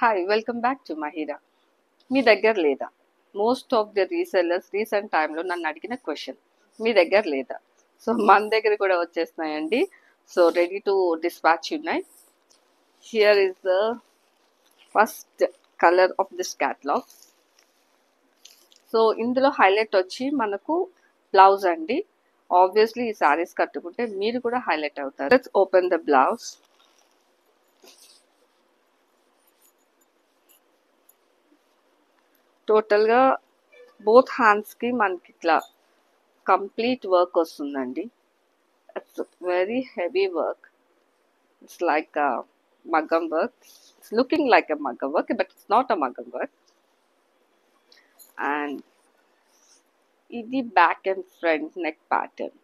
Hi welcome back to Mahira. మీ దగ్గర లేదా? Most of the resellers recent టైంలో నన్ను అడిగిన క్వశ్చన్, మీ దగ్గర లేదా? సో మన దగ్గర కూడా వచ్చేస్తున్నాయండి. సో రెడీ టు డిస్పాచ్ ఉన్నాయి. Here is the first colour of this catalogue. So ఇందులో హైలైట్ వచ్చి మనకు బ్లౌజ్ అండి. ఆబ్వియస్లీ ఈ సారీస్ కట్టుకుంటే మీరు కూడా హైలైట్ అవుతారు. Let's open the blouse. టోటల్గా బోత్ హ్యాండ్స్కి మనకి ఇట్లా కంప్లీట్ వర్క్ వస్తుందండి. It's very heavy work. It's like maggam work. It's looking like a maggam work but it's not a maggam work. And ఇది back and front neck pattern.